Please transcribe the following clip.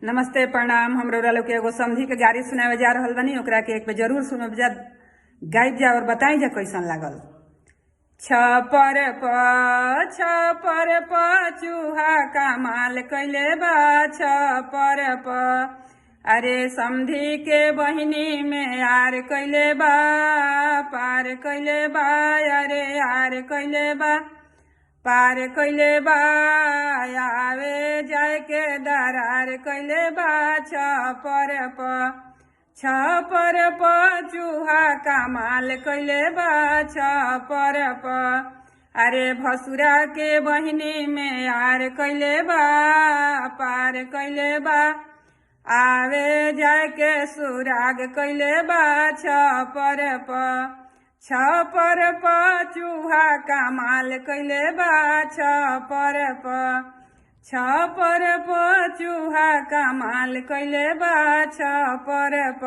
नमस्ते प्रणाम। हम रउरा लोग के एगो समधी के गाड़ी सुनावे जा रहल बानी। ओकरा के एक पे जरूर सुनब जा, गाइब जा और बताई जा कैसन लागल। छपर प चूहा कमाल कैले बा। छपर प अरे समधी के बहिनी में यार कैले बा, पार कैले बा, अरे यार कैले बा, पार कैले बा, आवे जाए के दरार कैले बा। छपर प चूहा कमाल कैले बा। छपर प अरे भसुरा के बहिनी में यार कैले बा, पार कैले बा, आवे जाए के सुराग कैले बा। छपर प चूहा कमाल कैले बा। छपर प चूहा कमाल कैले बा। छपर प।